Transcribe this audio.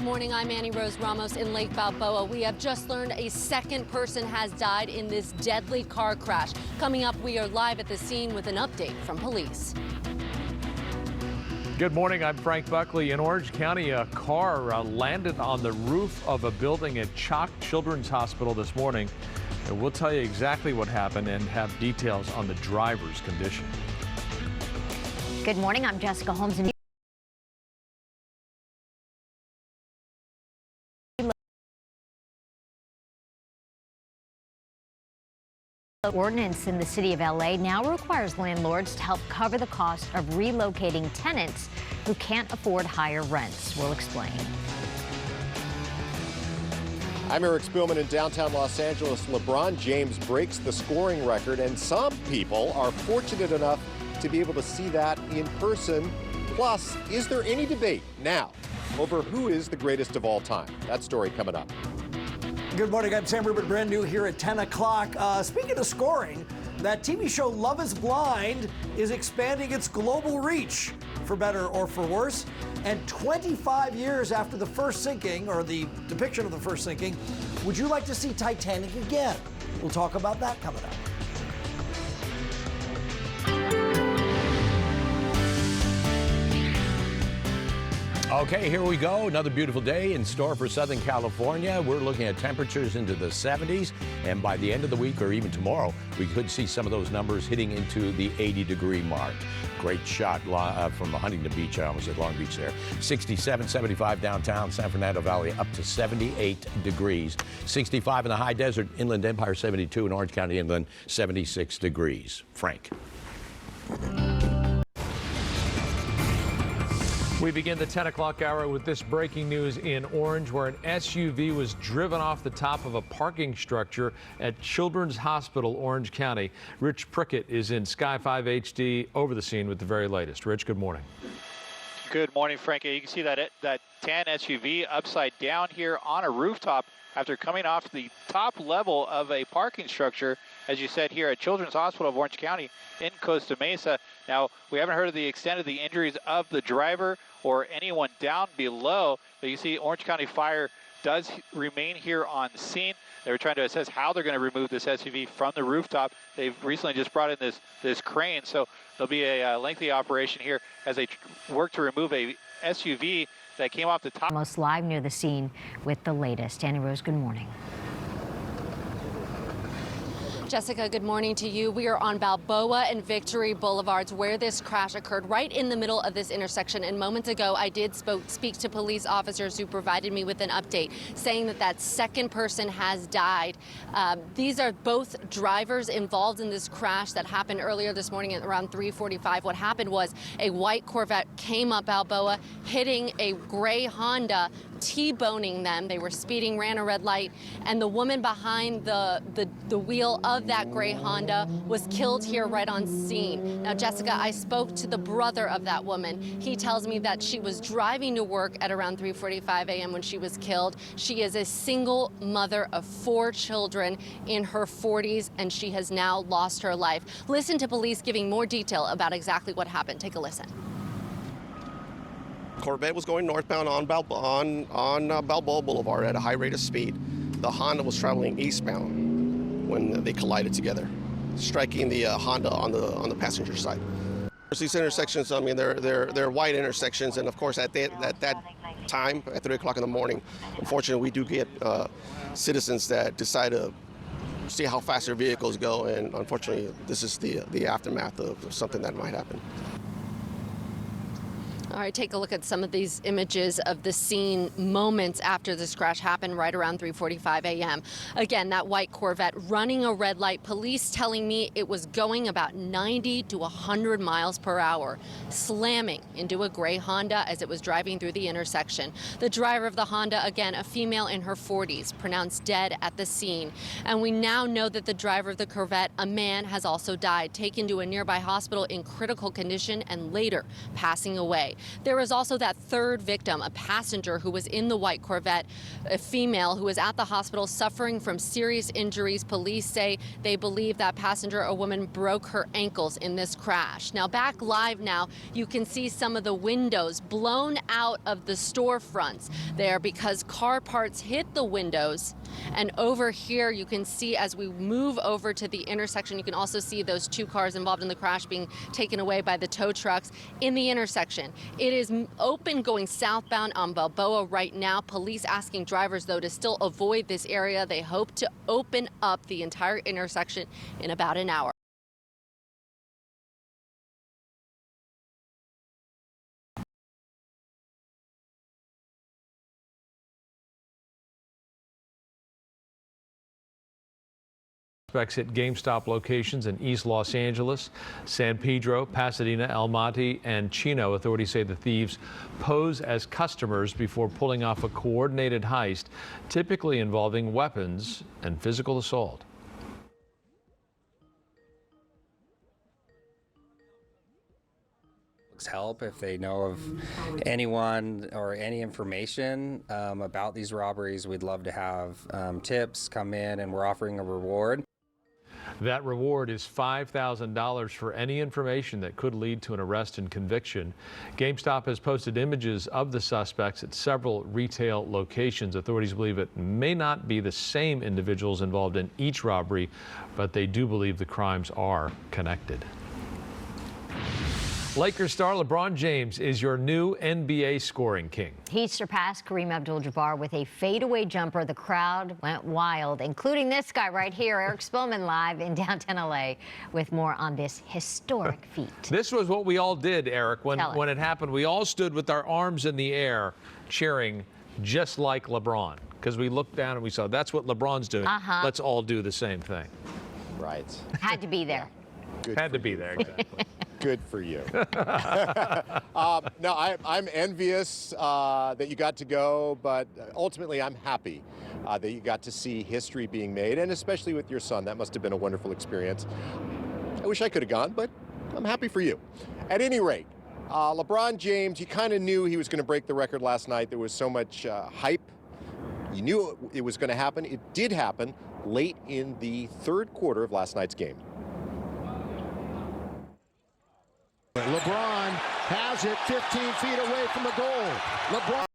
Good morning. I'm Annie Rose Ramos in Lake Balboa. We have just learned a second person has died in this deadly car crash. Coming up, we are live at the scene with an update from police. Good morning. I'm Frank Buckley. In Orange County, a car landed on the roof of a building at Chalk Children's Hospital this morning. And we'll tell you exactly what happened and have details on the driver's condition. Good morning. I'm Jessica Holmes. Ordinance in the city of LA now requires landlords to help cover the cost of relocating tenants who can't afford higher rents. We'll explain. I'm Eric Spielman in downtown Los Angeles. LeBron James breaks the scoring record, and some people are fortunate enough to be able to see that in person. Plus, is there any debate now over who is the greatest of all time? That story coming up. Good morning, I'm Sam Rubin, brand new here at 10 o'clock. Speaking of scoring, that TV show Love is Blind is expanding its global reach, for better or for worse. And 25 years after the first sinking, or the depiction of the first sinking, would you like to see Titanic again? We'll talk about that coming up. Okay, here we go. Another beautiful day in store for Southern California. We're looking at temperatures into the 70s, and by the end of the week or even tomorrow, we could see some of those numbers hitting into the 80-degree mark. Great shot from Huntington Beach. I almost said Long Beach there. 67, 75 downtown San Fernando Valley, up to 78 degrees. 65 in the high desert, Inland Empire 72, in Orange County Inland 76 degrees. Frank. We begin the 10 o'clock hour with this breaking news in Orange, where an SUV was driven off the top of a parking structure at Children's Hospital, Orange County. Rich Prickett is in Sky 5 HD over the scene with the very latest. Rich, good morning. Good morning, Frank. You can see that tan SUV upside down here on a rooftop after coming off the top level of a parking structure, as you said, here at Children's Hospital of Orange County in Costa Mesa. Now, we haven't heard of the extent of the injuries of the driver or anyone down below, but you see Orange County Fire does remain here on scene. They were trying to assess how they're going to remove this SUV from the rooftop. They've recently just brought in this crane, so there'll be a lengthy operation here as they work to remove a SUV that came off the top. Almost live near the scene with the latest. Annie Rose, good morning. Jessica, good morning to you. We are on Balboa and Victory Boulevards, where this crash occurred, right in the middle of this intersection. And moments ago, I did speak to police officers who provided me with an update saying that second person has died. These are both drivers involved in this crash that happened earlier this morning at around 3:45. What happened was a white Corvette came up Balboa, hitting a gray Honda, T-boning them. They were speeding, ran a red light, and the woman behind the wheel of that gray Honda was killed here right on scene. Now, Jessica, I spoke to the brother of that woman. He tells me that she was driving to work at around 3:45 a.m. when she was killed. She is a single mother of 4 children in her 40s, and she has now lost her life. Listen to police giving more detail about exactly what happened. Take a listen. Corvette was going northbound on Balboa Boulevard at a high rate of speed. The Honda was traveling eastbound when they collided together, striking the Honda on the passenger side. These intersections, I mean, they're wide intersections, and of course at that time, at 3 o'clock in the morning, unfortunately we do get citizens that decide to see how fast their vehicles go, and unfortunately this is the aftermath of something that might happen. All right, take a look at some of these images of the scene moments after this crash happened right around 3:45 a.m. Again, that white Corvette running a red light, police telling me it was going about 90 to 100 miles per hour, slamming into a gray Honda as it was driving through the intersection. The driver of the Honda, again, a female in her 40s, pronounced dead at the scene. And we now know that the driver of the Corvette, a man, has also died, taken to a nearby hospital in critical condition and later passing away. There was also that third victim, a passenger who was in the white Corvette, a female who was at the hospital suffering from serious injuries. Police say they believe that passenger, a woman, broke her ankles in this crash. Now, back live now, you can see some of the windows blown out of the storefronts there because car parts hit the windows. And over here, you can see as we move over to the intersection, you can also see those two cars involved in the crash being taken away by the tow trucks in the intersection. It is open going southbound on Balboa right now. Police asking drivers, though, to still avoid this area. They hope to open up the entire intersection in about an hour. Suspects hit GameStop locations in East Los Angeles, San Pedro, Pasadena, El Monte, and Chino. Authorities say the thieves pose as customers before pulling off a coordinated heist, typically involving weapons and physical assault. Help if they know of anyone or any information about these robberies. We'd love to have tips come in, and we're offering a reward. That reward is $5,000 for any information that could lead to an arrest and conviction. GameStop has posted images of the suspects at several retail locations. Authorities believe it may not be the same individuals involved in each robbery, but they do believe the crimes are connected. Lakers star LeBron James is your new NBA scoring king. He surpassed Kareem Abdul-Jabbar with a fadeaway jumper. The crowd went wild, including this guy right here, Eric Spillman, live in downtown LA with more on this historic feat. This was what we all did, Eric, when it happened. We all stood with our arms in the air cheering just like LeBron, because we looked down and we saw that's what LeBron's doing. Let's all do the same thing. Right. Had to be there. Good Had to be there, exactly. Good for you. No, I'm envious that you got to go, but ultimately I'm happy that you got to see history being made, and especially with your son. That must have been a wonderful experience. I wish I could have gone, but I'm happy for you. At any rate, LeBron James, you kind of knew he was going to break the record last night. There was so much hype. You knew it was going to happen. It did happen late in the third quarter of last night's game. LeBron has it 15 feet away from the goal. LeBron.